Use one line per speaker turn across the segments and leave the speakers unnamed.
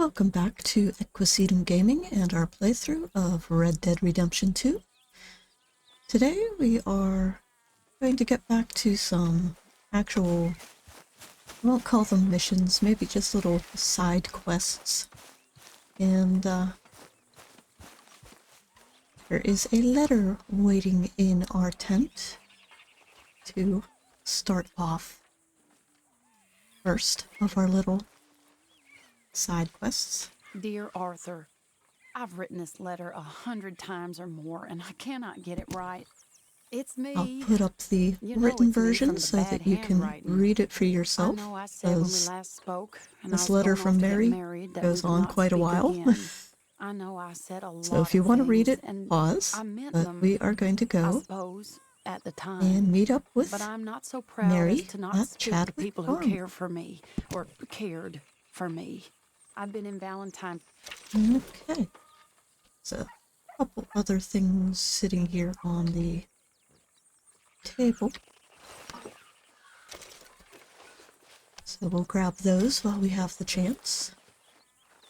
Welcome back to Equisetum Gaming and our playthrough of Red Dead Redemption 2. Today we are going to get back to some actual, I won't call them missions, maybe just little side quests. And there is a letter waiting in our tent to start off first of our little side quests.
Dear Arthur, I've written this letter 100 times or more, and I cannot get it right. It's me.
I'll put up the written version so that you can read it for yourself.
I know I said when we last spoke, and
this letter from Mary goes on quite a while.
I know I said a lot.
So if you want to read it, pause.
I meant
but
them,
we are going to
I
go
suppose, at the time.
and meet up with
But I'm not so proud
Mary
as to not
at
speak to people who care for me, or cared for me. I've been in Valentine.
Okay. So, a couple other things sitting here on the table. So we'll grab those while we have the chance.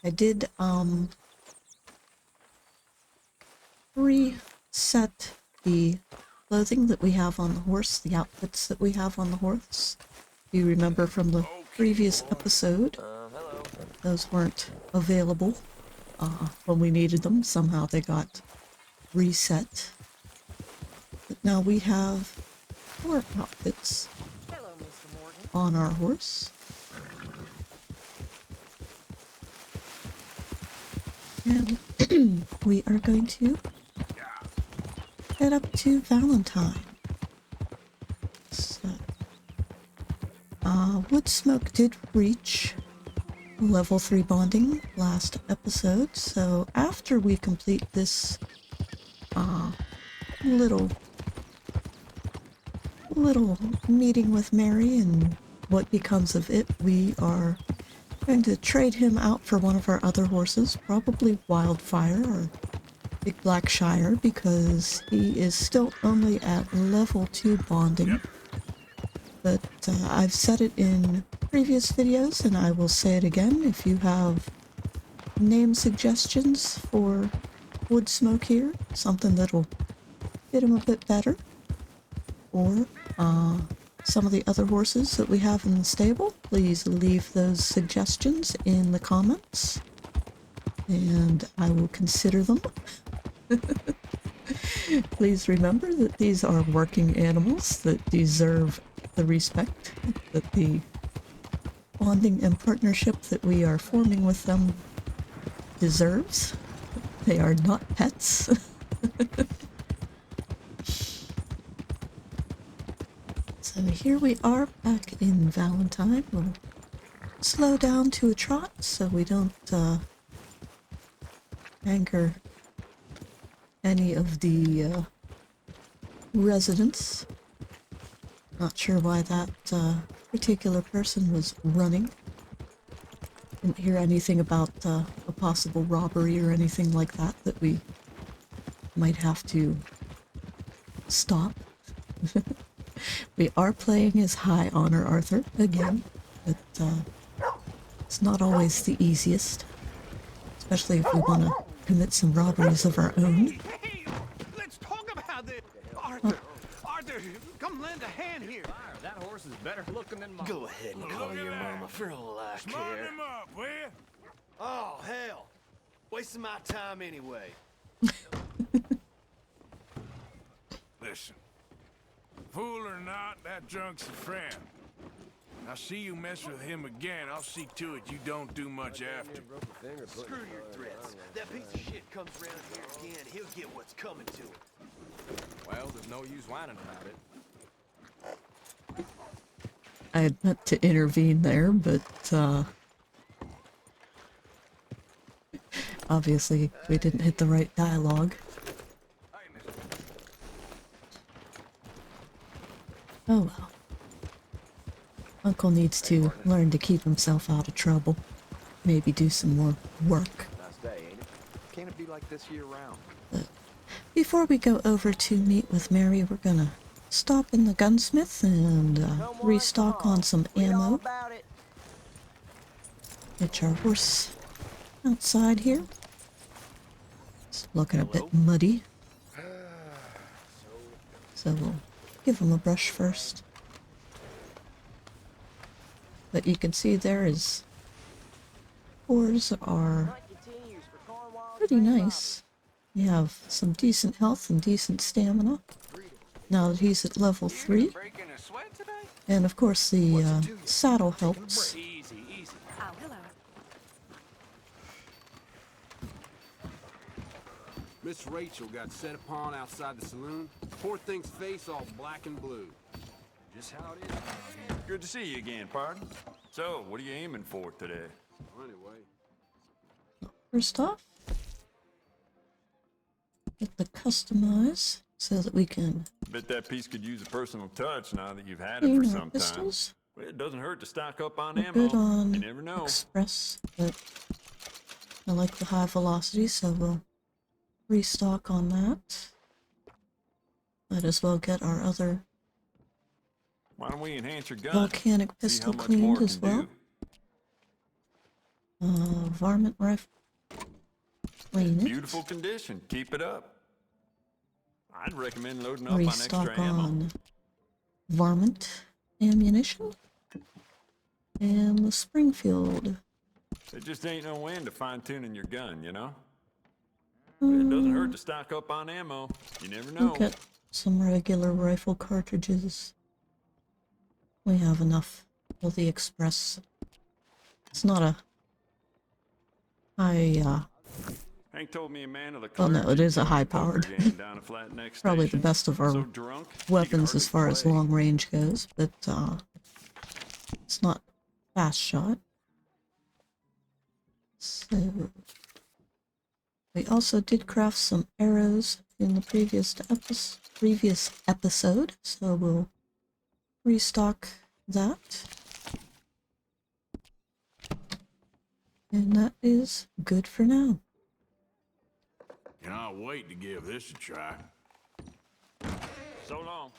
I did, reset the clothing that we have on the horse, the outfits that we have on the horse. You remember from the previous episode, those weren't available when we needed them. Somehow they got reset. But now we have 4 outfits on our horse. And we are going to head up to Valentine. So, Woodsmoke did reach level 3 bonding last episode, so after we complete this little meeting with Mary and what becomes of it, we are going to trade him out for one of our other horses, probably Wildfire or Big Black Shire, because he is still only at level 2 bonding. But I've said it in previous videos, and I will say it again. If you have name suggestions for Woodsmoke here, something that'll fit him a bit better, or some of the other horses that we have in the stable, please leave those suggestions in the comments, and I will consider them. Please remember that these are working animals that deserve the respect that the bonding and partnership that we are forming with them deserves. They are not pets. So here we are back in Valentine. We'll slow down to a trot so we don't anger any of the residents. Not sure why that particular person was running. Didn't hear anything about a possible robbery or anything like that that we might have to stop. We are playing as High Honor Arthur again, but it's not always the easiest, especially if we want to commit some robberies of our own.
Hey, let's talk about this. Arthur, come lend a hand here.
That horse is better looking than mine.
Go ahead and call your mama for all I care.
Smart him up, will ya?
Oh, hell. Wasting my time anyway.
Listen, fool or not, that drunk's a friend. I see you mess with him again, I'll see to it you don't do much after.
Screw your threats. That piece of shit comes around here again, he'll get what's coming to him.
Well, there's no use whining about it.
I had meant to intervene there, but obviously we didn't hit the right dialogue. Oh well. Uncle needs to learn to keep himself out of trouble. Maybe do some more work.
Nice day, ain't it? Can't it be like this year round?
But before we go over to meet with Mary, we're gonna stop in the gunsmith and restock on some ammo. Get our horse outside here. It's looking a bit muddy. So we'll give him a brush first. But you can see there his pores are pretty nice. You have some decent health and decent stamina now that he's at level 3. And of course the saddle helps.
Oh, hello.
Miss Rachel got set upon outside the saloon. Poor thing's face all black and blue. Just how it is.
Good to see you again, pardon. So, what are you aiming for today?
Well, anyway.
First off, get the customize so that we can
Bet that piece could use a personal touch now that you've had it
clean
for
our
some time.
pistols.
Well, it doesn't hurt to stock up on
We're
ammo.
good on
You never know.
express, but I like the high velocity, so we'll restock on that. Might as well get our other
Why don't we enhance your gun?
volcanic
See how
pistol
much
cleaned
more it
as
can
well.
do.
Varmint rifle. Clean it.
Beautiful condition. Keep it up. I'd recommend loading up on
Restock
extra ammo.
on varmint ammunition. And the Springfield.
There just ain't no end to fine-tuning your gun, you know? But it doesn't hurt to stock up on ammo. You never know.
We'll get some regular rifle cartridges. We have enough for the express. It's not a high,
Hank told me a man of the
well, no, it is a
clergy
high-powered.
poker game down at Flat Neck
Probably the
Station.
best of our
So drunk, he could
weapons
hardly
as far as
play.
long range goes, but it's not fast shot. So we also did craft some arrows in the previous episode, so we'll restock that. And that is good for now.
Cannot wait to give this a try.
So long.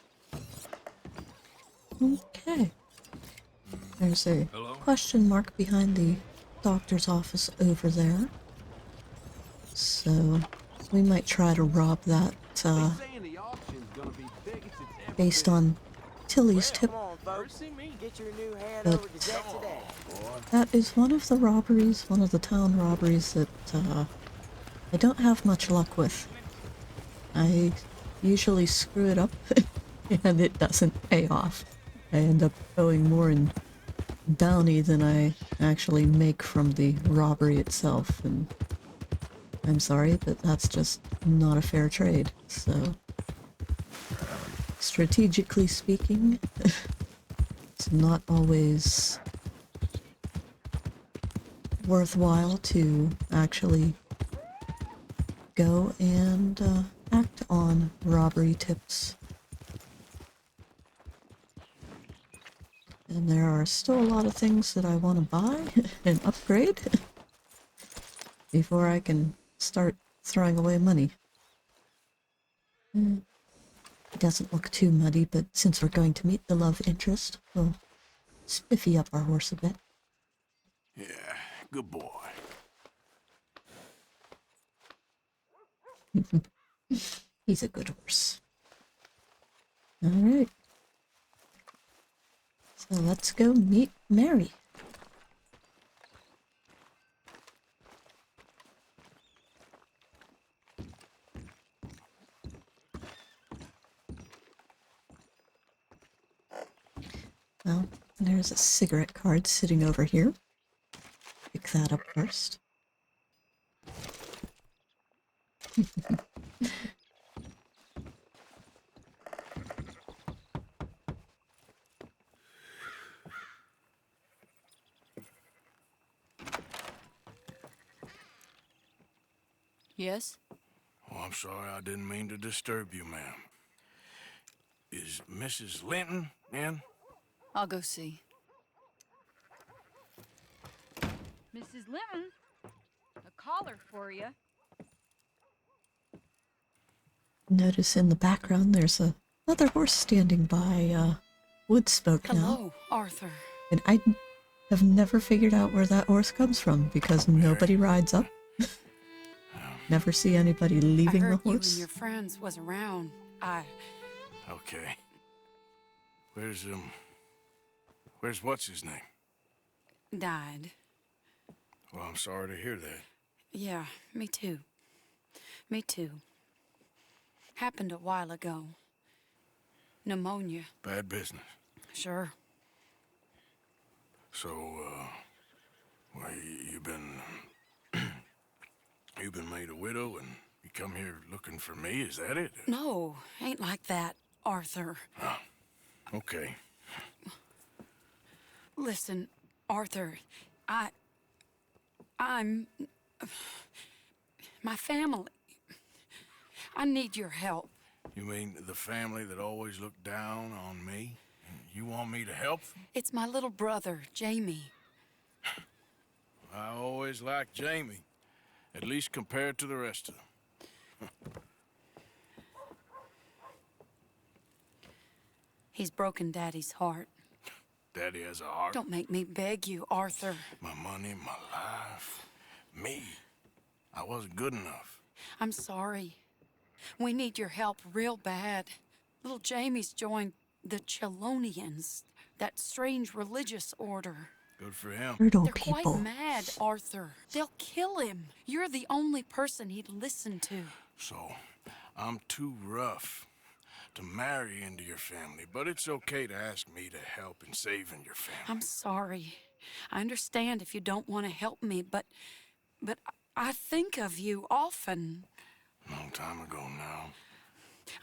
Okay. There's a
Hello?
question mark behind the doctor's office over there. So we might try to rob that
Saying the auction's gonna be biggest it's ever
based
been.
on Tilly's tip.
Come on, folks. Get your new hand
But-
over to Jack today.
That is one of the robberies, one of the town robberies that I don't have much luck with. I usually screw it up and it doesn't pay off. I end up owing more in bounty than I actually make from the robbery itself, and I'm sorry, but that's just not a fair trade. So, strategically speaking, it's not always worthwhile to actually go and act on robbery tips. And there are still a lot of things that I want to buy and upgrade before I can start throwing away money. It doesn't look too muddy, but since we're going to meet the love interest, we'll spiffy up our horse a bit.
Yeah, good boy.
He's a good horse. Alright. So let's go meet Mary. Well, there's a cigarette card sitting over here. Pick that up first.
Yes?
Oh, I'm sorry, I didn't mean to disturb you, ma'am. Is Mrs. Linton in?
I'll go see.
Mrs. Linton, a caller for you.
Notice in the background there's another horse standing by Woodspoke now.
Hello, Arthur.
And I have never figured out where that horse comes from because nobody rides up. Never see anybody leaving
I
the
heard you and
horse.
your friends was around.
Okay. Where's what's his name?
Died.
Well, I'm sorry to hear that.
Yeah, me too. Me too. Happened a while ago. Pneumonia.
Bad business.
Sure.
So, well, you've been made a widow and you come here looking for me, is that it?
No, ain't like that, Arthur.
Oh, okay.
Listen, Arthur, I'm... my family. I need your help.
You mean the family that always looked down on me? And you want me to help them?
It's my little brother, Jamie.
I always liked Jamie, at least compared to the rest of them.
He's broken Daddy's heart.
Daddy has a heart.
Don't make me beg you, Arthur.
My money, my life, me. I wasn't good enough.
I'm sorry. We need your help real bad. Little Jamie's joined the Chelonians, that strange religious order.
Good for him.
Brutal
They're
people.
quite mad, Arthur. They'll kill him. You're the only person he'd listen to.
So, I'm too rough to marry into your family, but it's okay to ask me to help in saving your family.
I'm sorry. I understand if you don't want to help me, but I think of you often.
Long time ago now.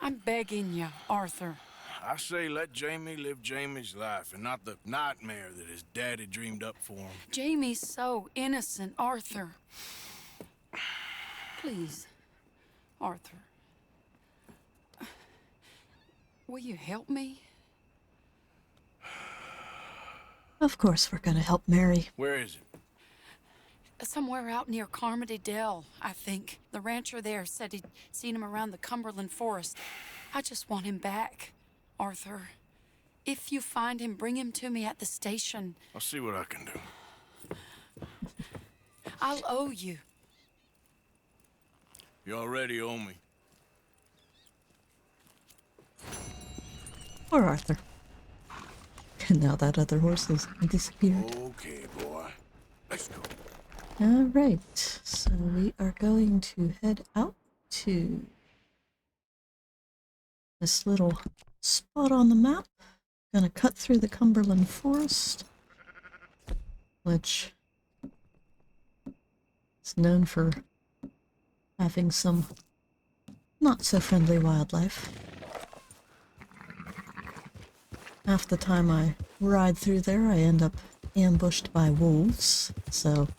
I'm begging you, Arthur.
I say let Jamie live Jamie's life and not the nightmare that his daddy dreamed up for him.
Jamie's so innocent, Arthur. Please, Arthur. Will you help me?
Of course we're gonna help Mary.
Where is it?
Somewhere out near Carmody Dell, I think. The rancher there said he'd seen him around the Cumberland Forest. I just want him back, Arthur. If you find him, bring him to me at the station.
I'll see what I can do.
I'll owe you.
You already owe me.
Poor Arthur. And now that other horse has disappeared.
Okay, boy. Let's go.
Alright, so we are going to head out to this little spot on the map. Gonna cut through the Cumberland Forest, which is known for having some not so friendly wildlife. Half the time I ride through there, I end up ambushed by wolves, so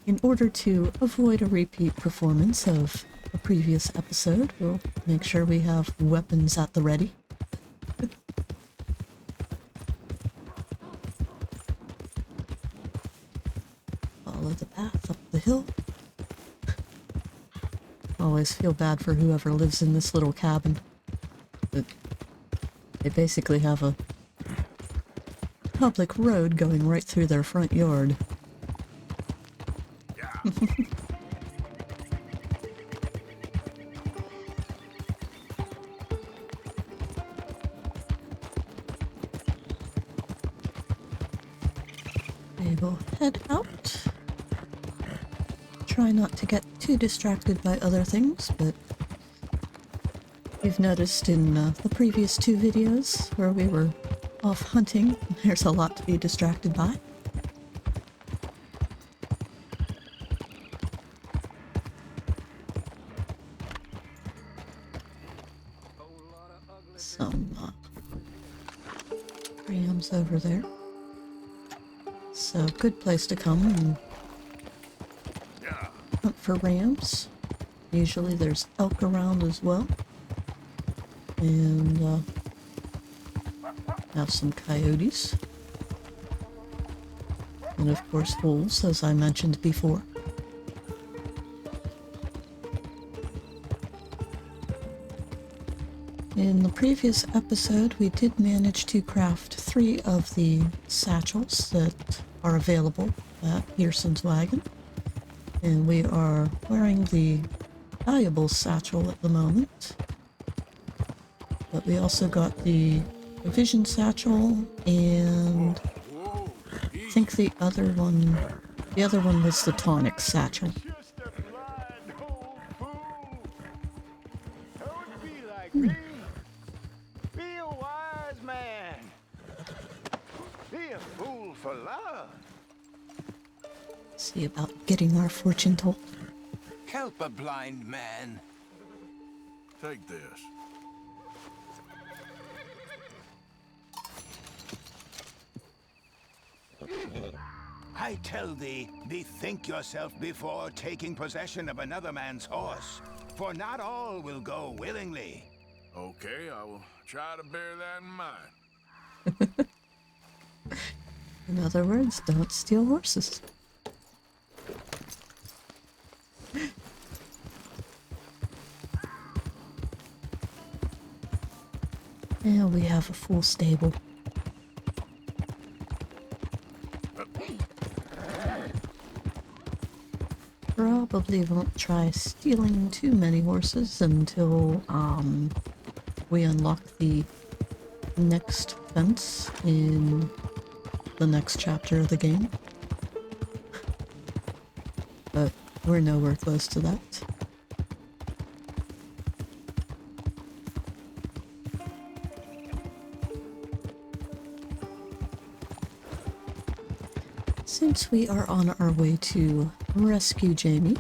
in order to avoid a repeat performance of a previous episode, we'll make sure we have weapons at the ready. Follow the path up the hill. Always feel bad for whoever lives in this little cabin. They basically have a public road going right through their front yard. We will head out. Try not to get too distracted by other things, but you've noticed in the previous two videos where we were off hunting, there's a lot to be distracted by. Some rams over there. So, good place to come and hunt for rams. Usually there's elk around as well. And have some coyotes. And of course wolves, as I mentioned before. In the previous episode, we did manage to craft 3 of the satchels that are available at Pearson's wagon. And we are wearing the valuable satchel at the moment. But we also got the vision satchel, and I think the other one was the tonic satchel.
Just a blind old fool. Don't be like me. Be a wise man. Be a fool for love.
See about getting our fortune told.
Help a blind man.
Take this.
I tell thee, bethink yourself before taking possession of another man's horse, for not all will go willingly.
Okay, I will try to bear that in mind.
In other words, don't steal horses. And we have a full stable. Probably won't try stealing too many horses until we unlock the next fence in the next chapter of the game. But we're nowhere close to that. Since we are on our way to rescue Jamie,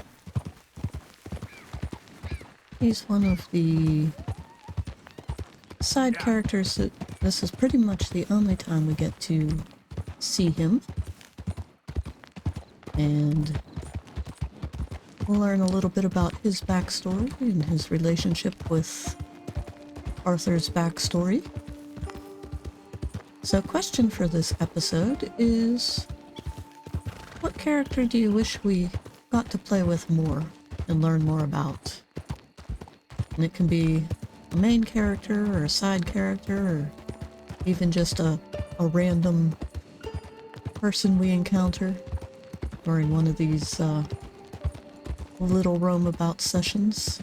he's one of the side characters that this is pretty much the only time we get to see him. And we'll learn a little bit about his backstory and his relationship with Arthur's backstory. So, question for this episode is, what character do you wish we got to play with more and learn more about? And it can be a main character or a side character or even just a random person we encounter during one of these little roam-about sessions.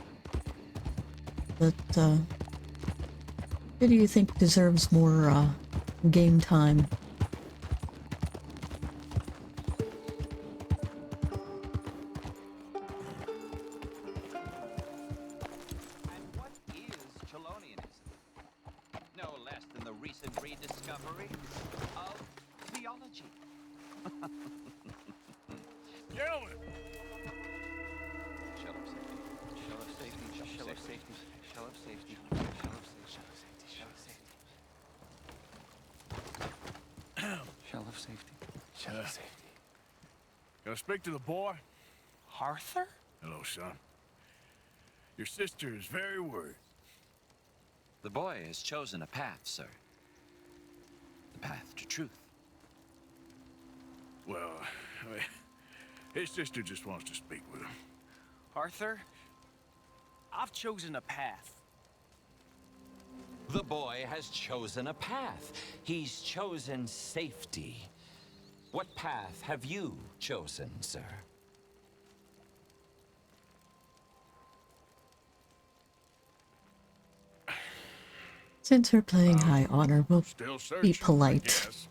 But who do you think deserves more game time?
Can I speak to the boy?
Arthur?
Hello, son. Your sister is very worried.
The boy has chosen a path, sir. The path to truth.
Well, I mean, his sister just wants to speak with him.
Arthur? I've chosen a path.
The boy has chosen a path. He's chosen safety. What path have you chosen, sir?
Since we're playing High Honor, we'll
Still searching,
be polite.
I guess.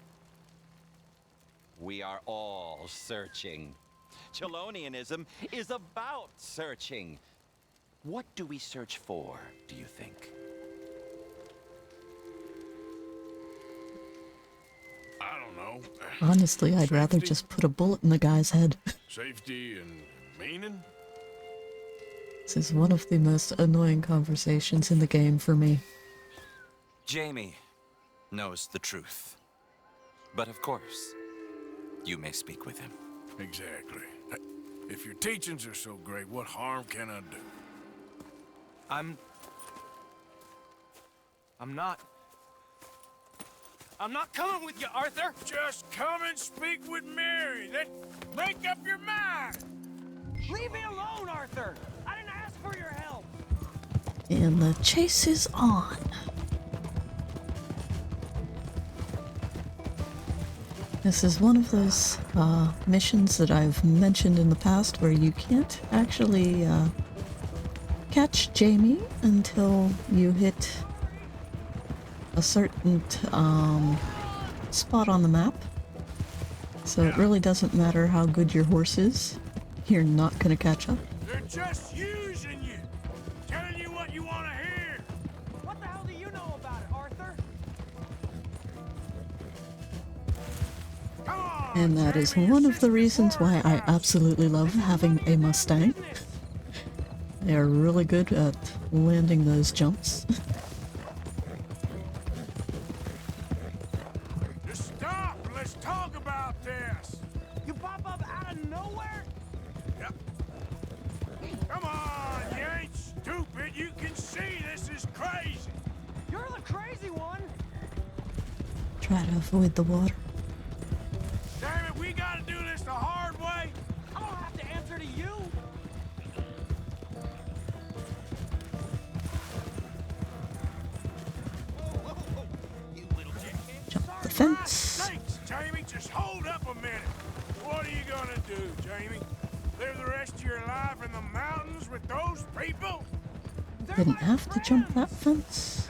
We are all searching. Chelonianism is about searching. What do we search for, do you think?
I don't know.
Honestly, I'd rather
Safety?
just put a bullet in the guy's head.
Safety and meaning?
This is one of the most annoying conversations in the game for me.
Jamie knows the truth. But of course, you may speak with him.
Exactly. If your teachings are so great, what harm can I do?
I'm not coming with you, Arthur!
Just come and speak with Mary, then make up your mind!
Leave me alone, Arthur! I didn't ask for your help!
And the chase is on. This is one of those missions that I've mentioned in the past where you can't actually catch Jamie until you hit a certain spot on the map. So it really doesn't matter how good your horse is. You're not going to catch up.
They're just using you, telling you what you want to hear.
What the hell do you know about it, Arthur?
Come on,
And that is
Jamie,
one
your
of the reasons why I absolutely love having a Mustang. They're really good at landing those jumps.
Just stop and let's talk about this.
You pop up out of nowhere?
Yep. Come on, you ain't stupid. You can see this is crazy.
You're the crazy one.
Try to avoid the water.
Damn it, we gotta do this the hard way.
I don't have to answer to you.
Jump the
For
fence.
God's sakes, Jamie, just hold up a minute. What are you gonna do, Jamie? Live the rest of your life in the mountains with those people?
Didn't have to jump that fence.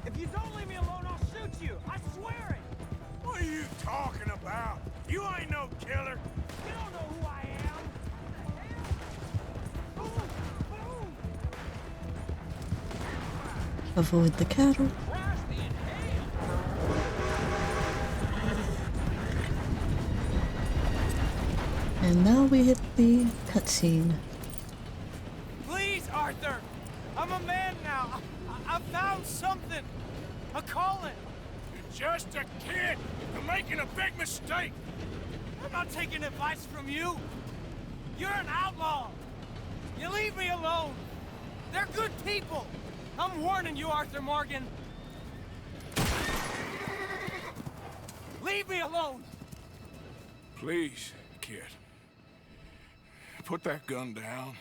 If you don't leave me alone, I'll shoot you. I swear it.
What are you talking about? You ain't no killer.
You don't know who I am. Boom, boom.
Avoid the cattle. And now we hit the cutscene.
Please, Arthur. I'm a man now. I found something. A calling.
You're just a kid. You're making a big mistake.
I'm not taking advice from you. You're an outlaw. You leave me alone. They're good people. I'm warning you, Arthur Morgan. Leave me alone.
Please, kid. Put that gun down.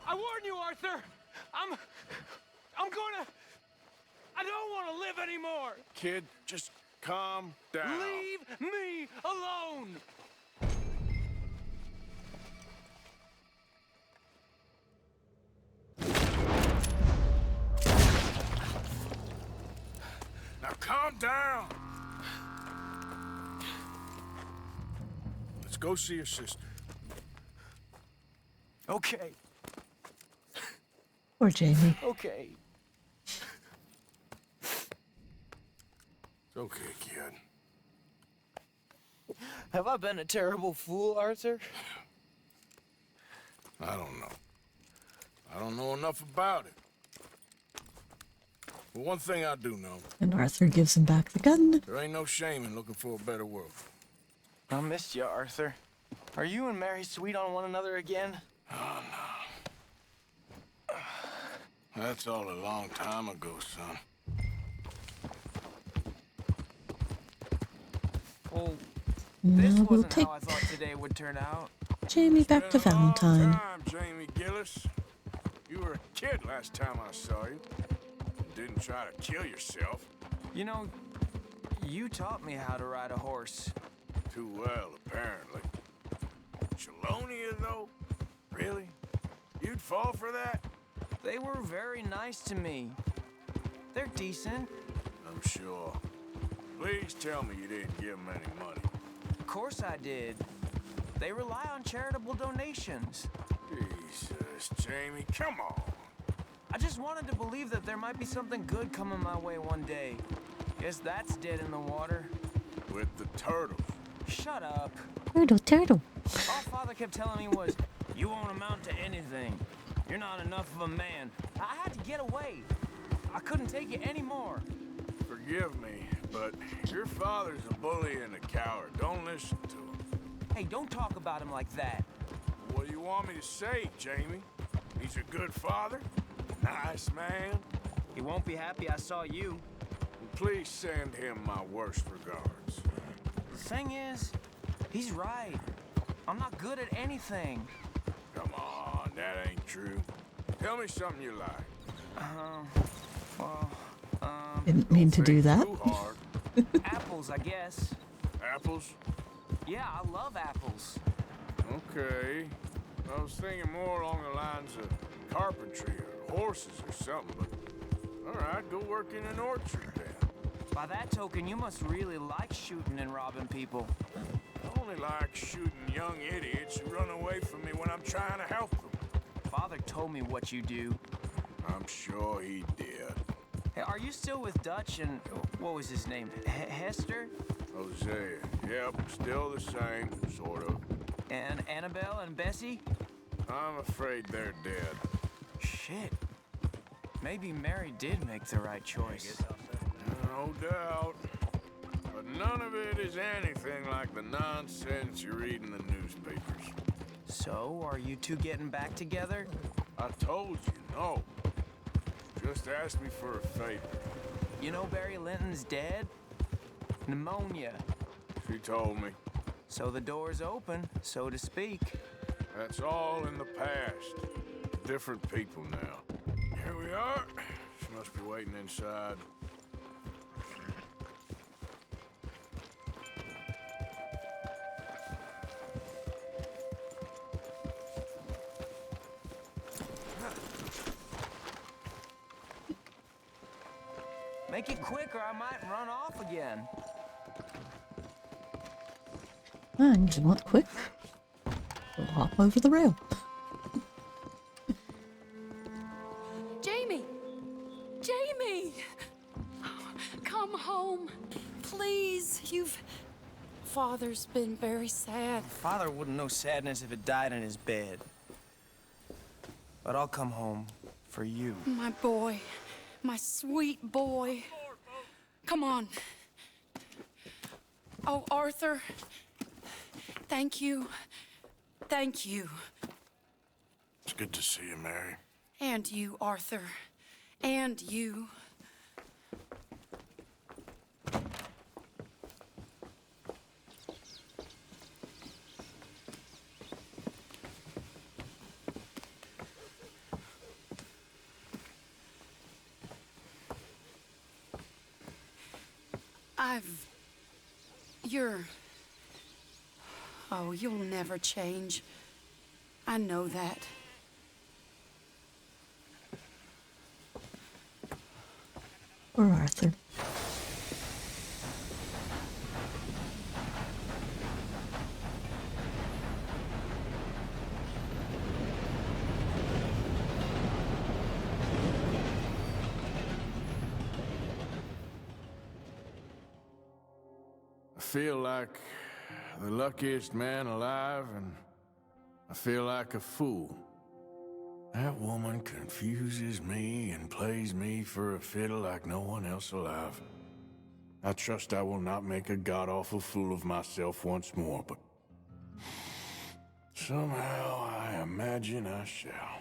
I warn you, Arthur. I'm gonna... I don't want to live anymore.
Kid, just calm down.
Leave me alone.
Now calm down. Let's go see your sister.
Okay,
Poor Jamie.
okay.
It's okay, kid.
Have I been a terrible fool, Arthur?
I don't know. I don't know enough about it. But one thing I do know,
And Arthur gives him back the gun.
there ain't no shame in looking for a better world.
I missed you, Arthur. Are you and Mary sweet on one another again?
Oh, no. That's all a long time ago, son.
Well,
Now
this
we'll
wasn't
take
how I thought today would turn out.
Jamie back to
Been a long
Valentine.
time, Jamie Gillis. You were a kid last time I saw you. Didn't try to kill yourself.
You know, you taught me how to ride a horse.
Too well, apparently. Chelonia, though? Really? You'd fall for that?
They were very nice to me. They're decent.
I'm sure. Please tell me you didn't give them any money.
Of course I did. They rely on charitable donations.
Jesus, Jamie, come on.
I just wanted to believe that there might be something good coming my way one day. Guess that's dead in the water.
With the turtles.
Shut up.
Turtle, turtle.
All Father kept telling me was, you won't amount to anything. You're not enough of a man. I had to get away. I couldn't take it anymore.
Forgive me, but your father's a bully and a coward. Don't listen to him.
Hey, don't talk about him like that.
What do you want me to say, Jamie? He's a good father? Nice man?
He won't be happy I saw you.
Please send him my worst regards.
The thing is, he's right. I'm not good at anything.
Come on, that ain't true. Tell me something you like.
Well,
Didn't mean to do that.
Too hard.
Apples, I guess.
Apples?
Yeah, I love apples.
Okay. I was thinking more along the lines of carpentry or horses or something, but... Alright, go work in an orchard then.
By that token, you must really like shooting and robbing people.
I only like shooting young idiots who run away from me when I'm trying to help them.
Father told me what you do.
I'm sure he did.
Hey, are you still with Dutch and... what was his name? Hester?
Hosea. Yep, still the same, sort of.
And Annabelle and Bessie?
I'm afraid they're dead.
Shit. Maybe Mary did make the right choice.
No doubt. But none of it is anything like the nonsense you read in the newspapers.
So, are you two getting back together?
I told you, no. Just ask me for a favor.
You know Mary Linton's dead? Pneumonia.
She told me.
So the door's open, so to speak.
That's all in the past. Different people now. Here we are. She must be waiting inside.
Make it quick or I might run off again.
And you want quick? We'll hop over the rail.
Jamie! Jamie! Come home. Please. Father's been very sad.
Father wouldn't know sadness if it died in his bed. But I'll come home for you.
My boy. My sweet boy. Come on. Oh, Arthur. Thank you. Thank you.
It's good to see you, Mary.
And you, Arthur. And you. Oh, you'll never change. I know that.
Or Arthur.
I feel like the luckiest man alive, and I feel like a fool. That woman confuses me and plays me for a fiddle like no one else alive. I trust I will not make a god-awful fool of myself once more, but somehow I imagine I shall.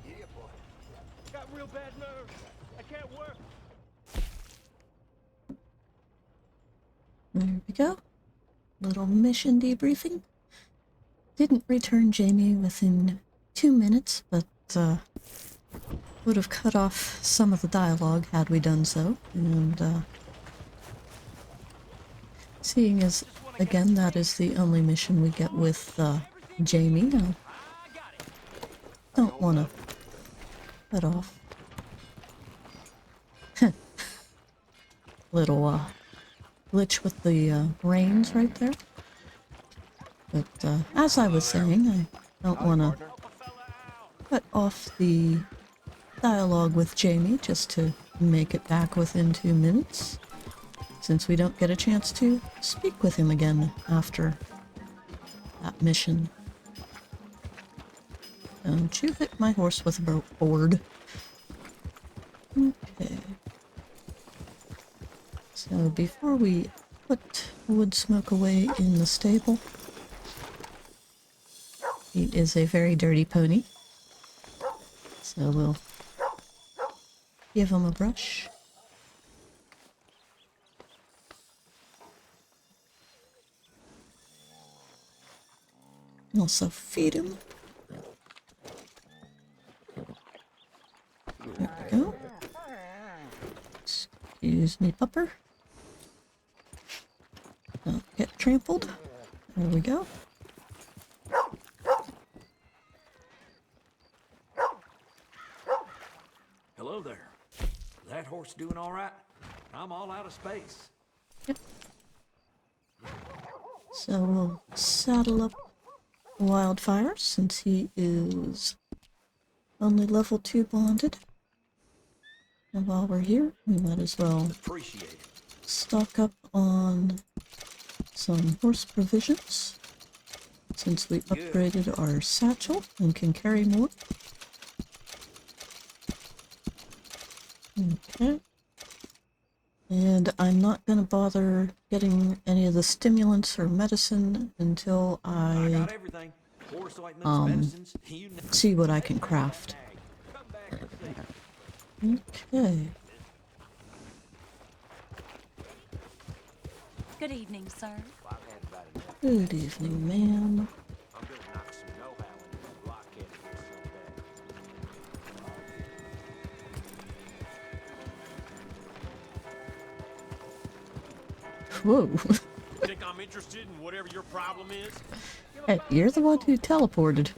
Yeah, boy. Got real bad nerves. I can't work.
There we go. Little mission debriefing. Didn't return Jamie within 2 minutes, but would have cut off some of the dialogue had we done so. And seeing as, again, that is the only mission we get with Jamie, I don't want to cut off. Little glitch with the reins right there. But as I was saying, I don't want to cut off the dialogue with Jamie just to make it back within 2 minutes, since we don't get a chance to speak with him again after that mission. Don't you hit my horse with a board. Okay. So before we put wood smoke away in the stable, he is a very dirty pony, so we'll give him a brush. Also feed him. There we go. Excuse me, pupper. Don't get trampled. There we go.
Hello there. That horse doing all right? I'm all out of space.
Yep. So we'll saddle up Wildfire since he is only level 2 bonded. And while we're here, we might as well stock up on some horse provisions since we upgraded our satchel and can carry more. Okay. And I'm not going to bother getting any of the stimulants or medicine until I see what I can craft. Okay.
Good evening, sir.
Good evening, ma'am. Whoa.
Think I'm interested in whatever your problem is?
Hey, you're the one who teleported.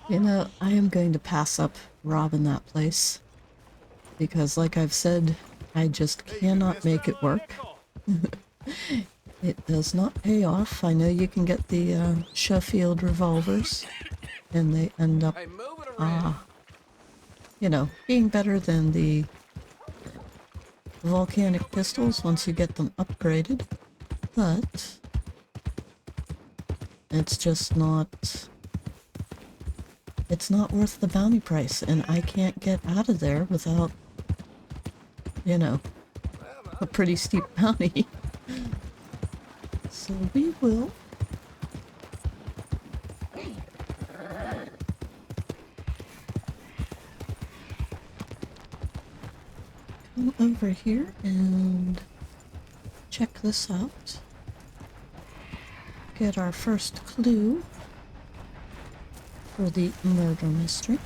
You know, I am going to pass up robbing that place. Because like I've said, I just cannot make it work. It does not pay off. I know you can get the Sheffield revolvers, and they end up, you know, being better than the volcanic pistols once you get them upgraded. But it's just not... It's not worth the bounty price, and I can't get out of there without, you know, a pretty steep bounty. So we will come over here and check this out. Get our first clue for the murder mystery.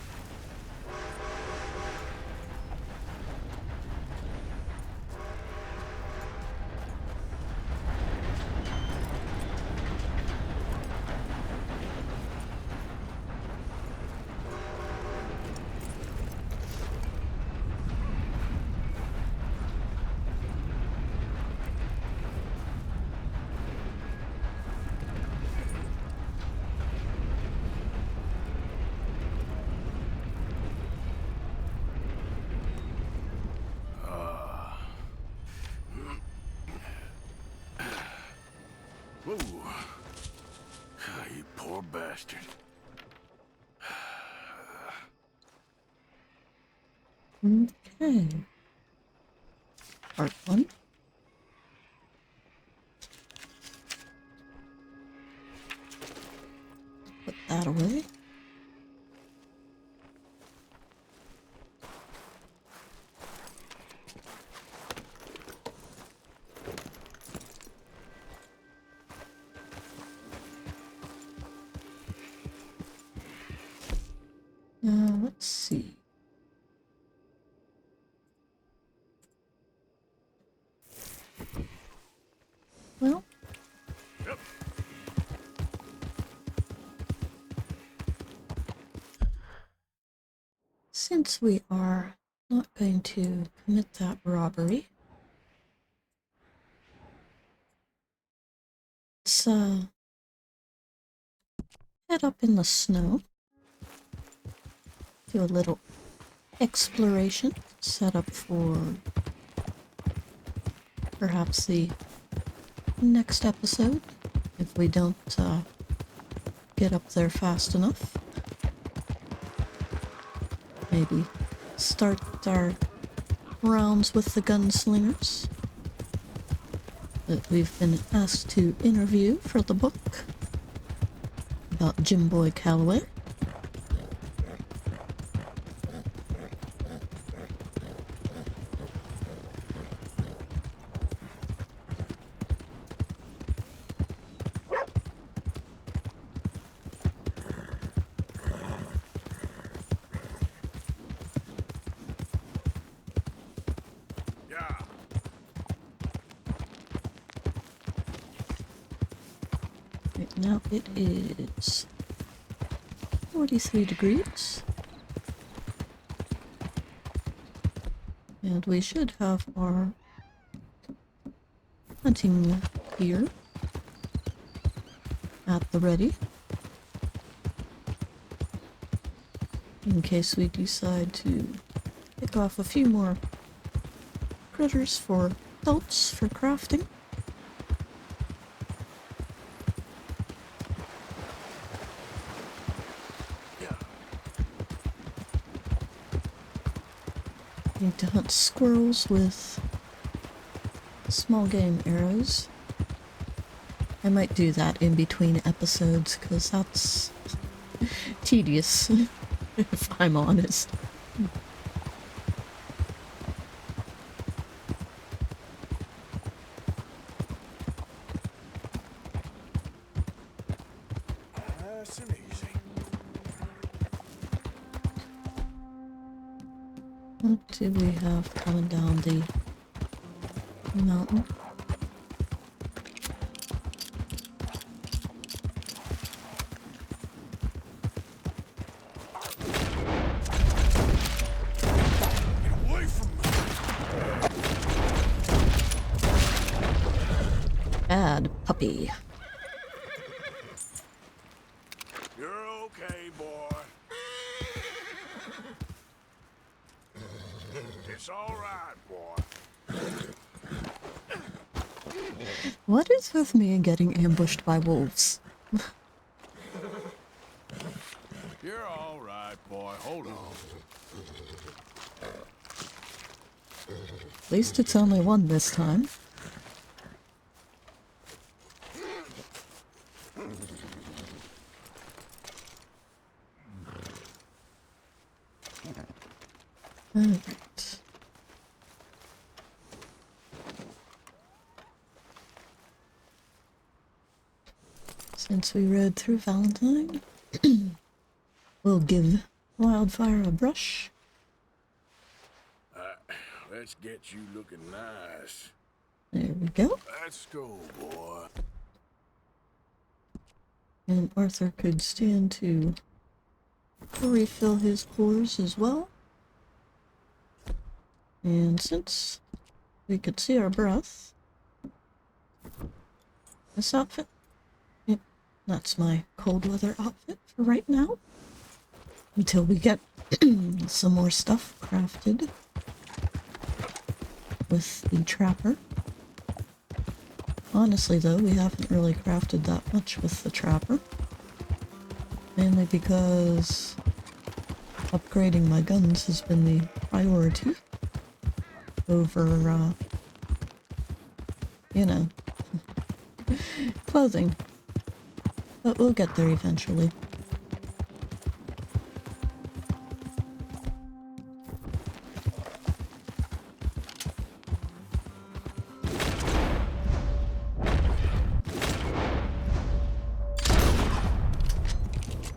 Whoa. You poor bastard.
Okay. Part 1. Put that away. Now, let's see. Well, since we are not going to commit that robbery, let's head up in the snow. Do a little exploration, set up for perhaps the next episode, if we don't get up there fast enough. Maybe start our rounds with the gunslingers that we've been asked to interview for the book about Jim Boy Calloway. Right now it is 43 degrees. And we should have our hunting gear at the ready in case we decide to pick off a few more critters for pelts for crafting. Need to hunt squirrels with small game arrows. I might do that in between episodes because that's tedious, if I'm honest.
Nice and easy.
What do we have coming down the mountain?
Get away from me!
Bad puppy.
You're okay, boy. It's all right, boy.
What is with me and getting ambushed by wolves?
You're all right, boy. Hold on.
At least it's only one this time. Alright. Since we rode through Valentine, we'll give Wildfire a brush.
Let's get you looking nice.
There we go.
Let's go, boy.
And Arthur could stand to refill his pores as well. And since we could see our breath, this outfit, yep, that's my cold weather outfit for right now. Until we get some more stuff crafted with the trapper. Honestly though, we haven't really crafted that much with the trapper. Mainly because upgrading my guns has been the priority over, you know, clothing. But we'll get there eventually.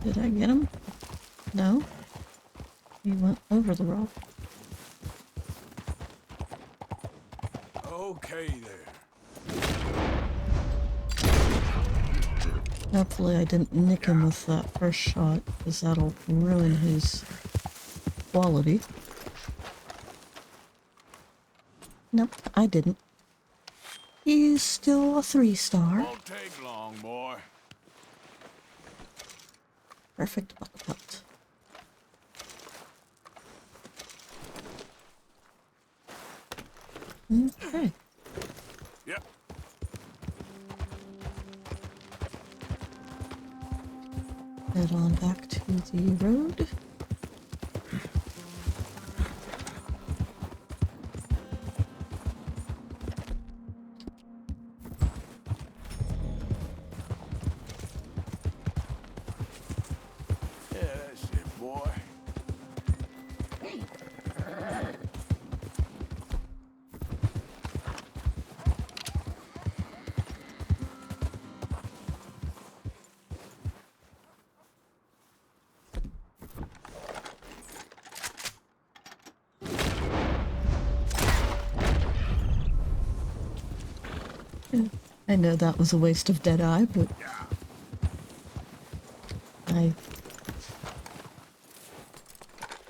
Did I get him? No. He went over the rock.
Okay there.
Hopefully I didn't nick him with that first shot, because that'll ruin his quality. Nope, I didn't. He's still a 3-star.
Won't take long, boy.
Perfect buck pelt. Okay.
Yep.
Head on back to the road.
Yeah, that's it, boy.
I know that was a waste of Deadeye, but I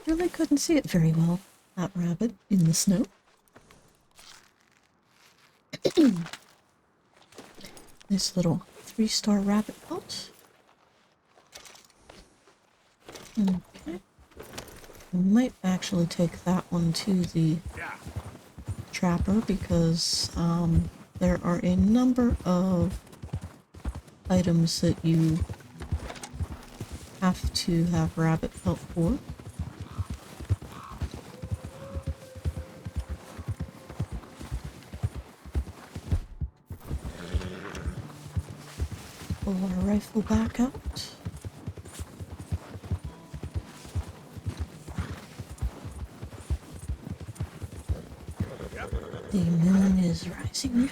really couldn't see it very well, that rabbit in the snow. This little 3-star rabbit pelt. Okay. I might actually take that one to the trapper because there are a number of items that you have to have rabbit pelt for. Pull our rifle back out. The moon is rising.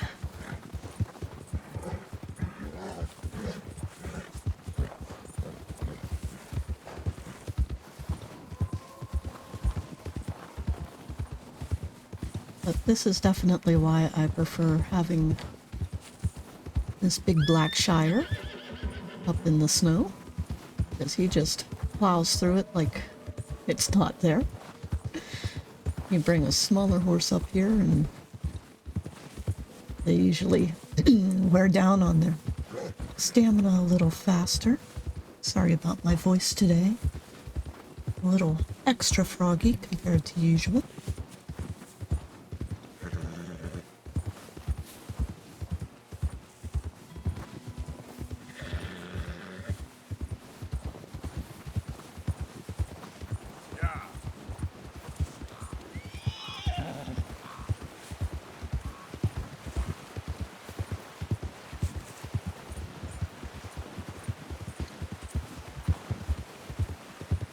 But this is definitely why I prefer having this big black Shire up in the snow, because he just plows through it like it's not there. You bring a smaller horse up here and they usually wear down on their stamina a little faster. Sorry about my voice today. A little extra froggy compared to usual.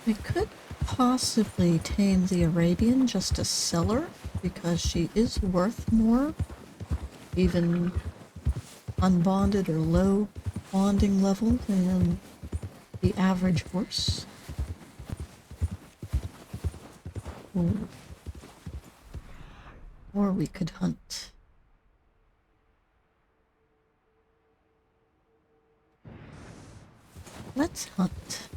I could possibly tame the Arabian just to sell her, because she is worth more, even unbonded or low bonding level, than the average horse. Ooh. Or we could hunt. Let's hunt.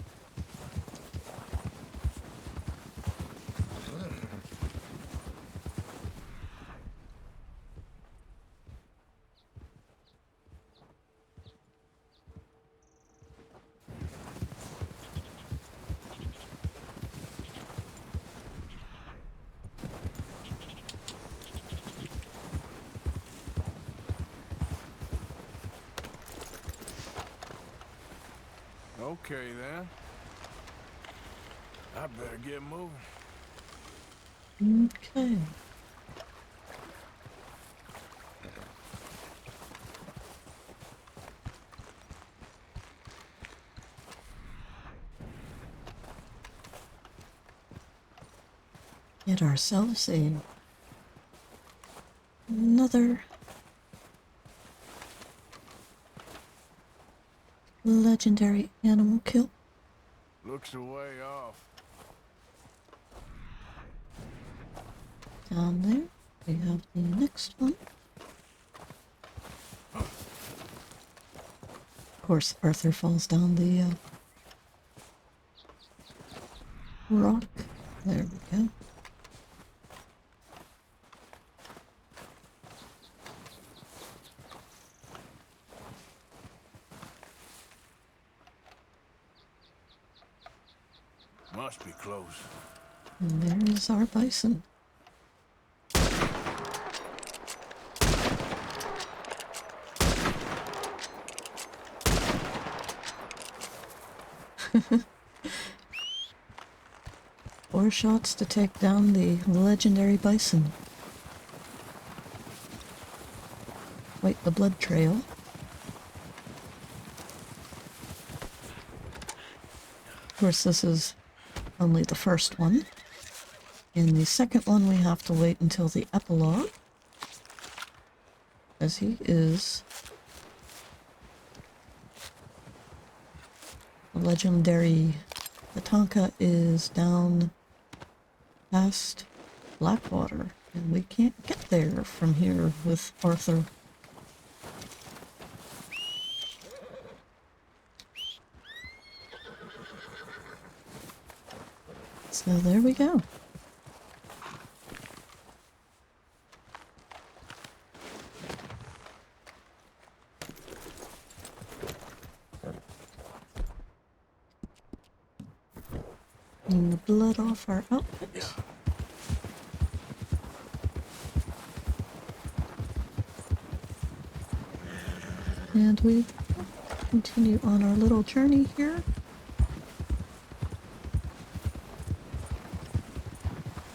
Okay, then. I better get moving.
Okay. Get ourselves another legendary animal kill.
Looks a way off.
Down there, we have the next one. Of course, Arthur falls down the rock. There we go.
Must be close.
And there is our bison. Four shots to take down the legendary bison. Quite the blood trail. Of course, this is only the first one. In the second one, we have to wait until the epilogue, as he is the legendary Tatanka is down past Blackwater, and we can't get there from here with Arthur. So there we go. Clean the blood off our outfit. And we continue on our little journey here.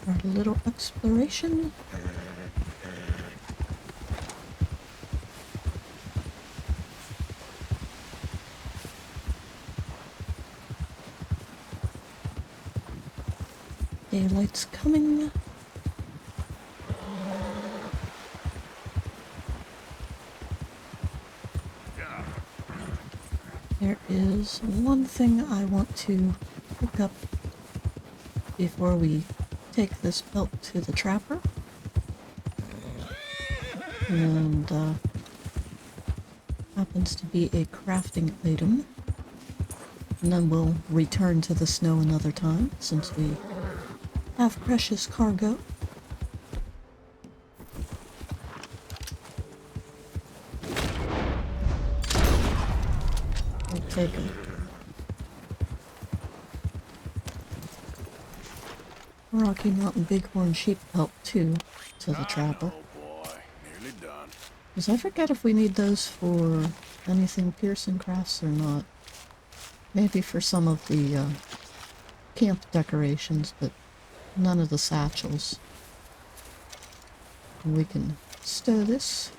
Our little exploration. Daylight's coming. There is one thing I want to pick up before we take this belt to the trapper. And happens to be a crafting item. And then we'll return to the snow another time since we have precious cargo. We'll take a Rocky Mountain Bighorn sheep pelt too to the trapper.
Oh boy, nearly done.
Because I forget if we need those for anything Pearson crafts or not. Maybe for some of the camp decorations, but none of the satchels. And we can stow this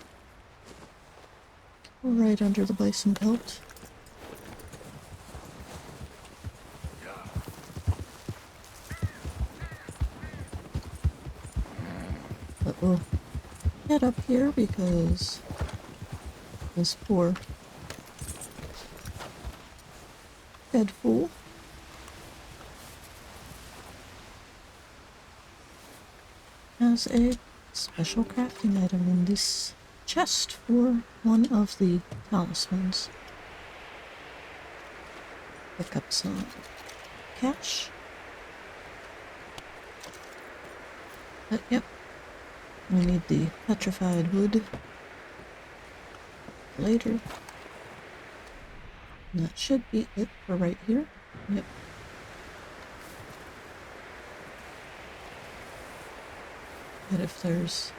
right under the bison pelt. But we'll head up here because this poor bed fool has a special crafting item in this chest for one of the talismans. Pick up some cash. But yep, we need the petrified wood later. And that should be it for right here. Yep. But if there's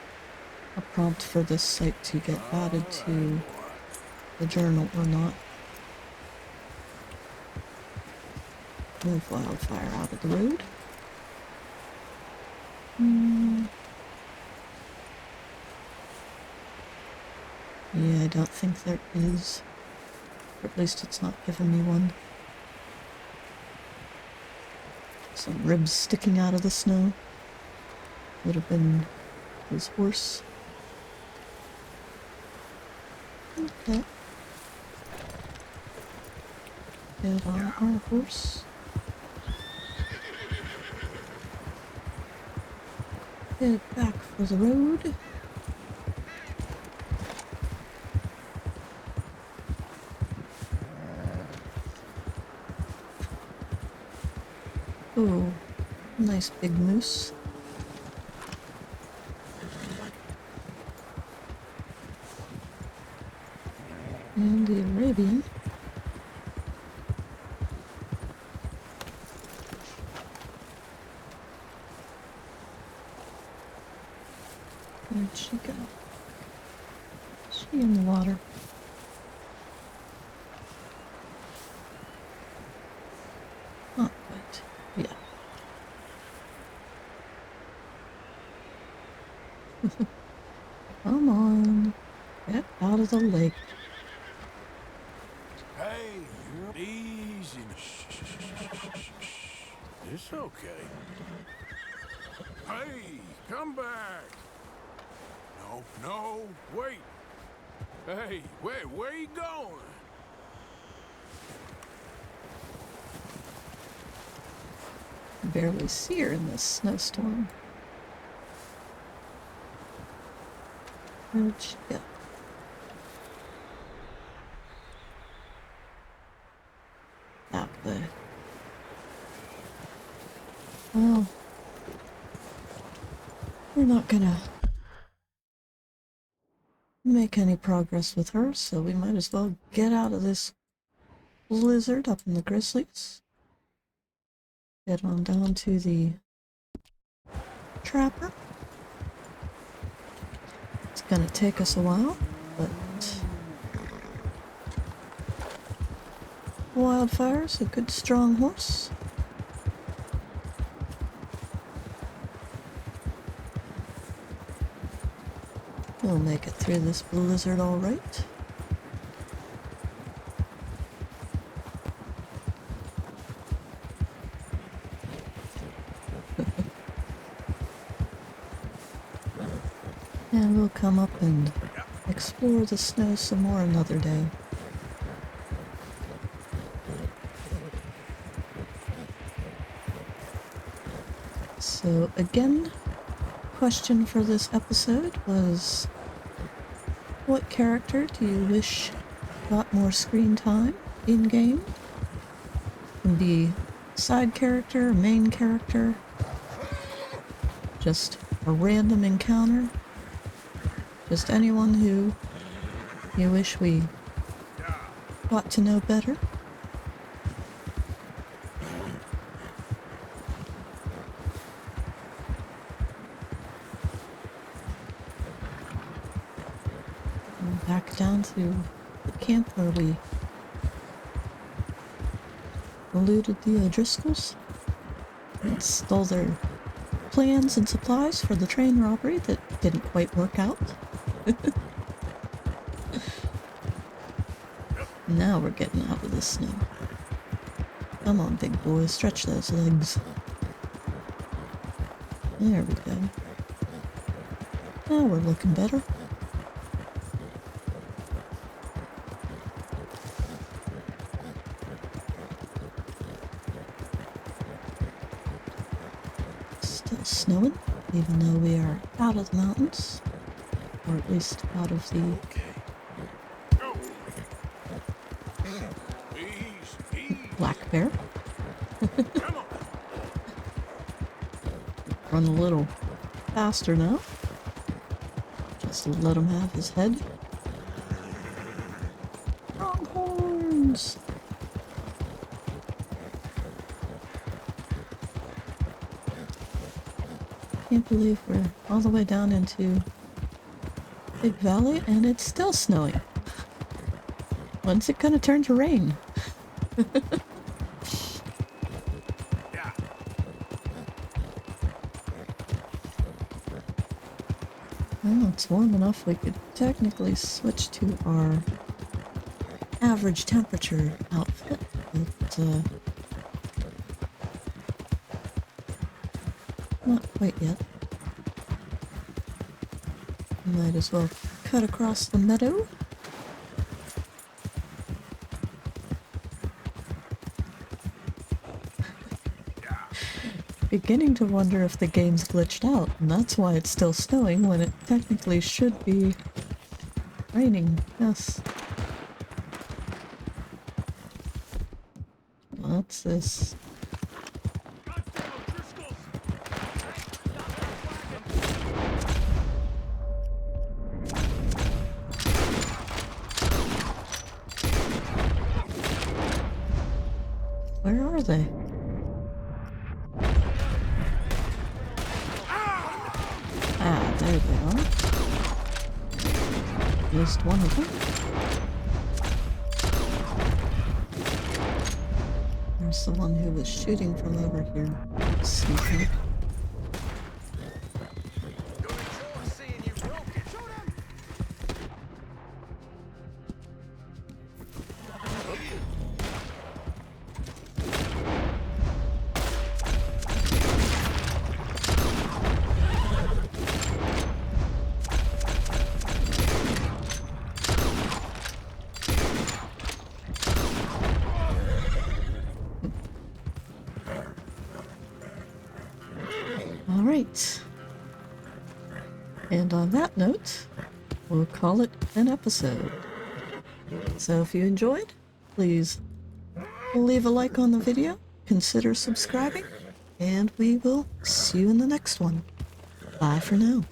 a prompt for this site to get added to the journal or not. Move wildfire out of the road. Yeah, I don't think there is. Or at least it's not giving me one. Some ribs sticking out of the snow. Would have been his horse. Okay. Get on our horse. Head back for the road. Oh, nice big moose. And the Arabian. Where'd she go? Is she in the water? Not quite. Yeah. Come on. Get out of the lake.
Hey, you're easy. It's okay. Hey, come back. No, wait. Hey, wait, where you going?
Barely see her in this snowstorm. Where'd she go? That way. Well, we're not gonna make any progress with her, so we might as well get out of this blizzard up in the Grizzlies. Get on down to the Trapper. It's gonna take us a while, but Wildfire's a good strong horse. We'll make it through this blizzard all right. And we'll come up and explore the snow some more another day. So again, question for this episode was, what character do you wish got more screen time in-game? Can be side character, main character, just a random encounter, just anyone who you wish we got to know better. Back down to the camp where we eluded the O'Driscolls and stole their plans and supplies for the train robbery that didn't quite work out. Now we're getting out of the snow. Come on, big boy, stretch those legs. There we go. Now we're looking better. Snowing, even though we are out of the mountains, or at least out of the black bear. Run a little faster now, just to let him have his head. Pronghorns! Can't believe we're all the way down into Big Valley and it's still snowing. When's it gonna turn to rain? Well, it's warm enough we could technically switch to our average temperature outfit, but not quite yet. Might as well cut across the meadow. Beginning to wonder if the game's glitched out, and that's why it's still snowing when it technically should be raining. Yes. What's this? Where are they? Ah, there they are. At least one of them. There's the one who was shooting from over here. Sneaky. Alright. And on that note, we'll call it an episode. So if you enjoyed, please leave a like on the video, consider subscribing, And we will see you in the next one. Bye for now.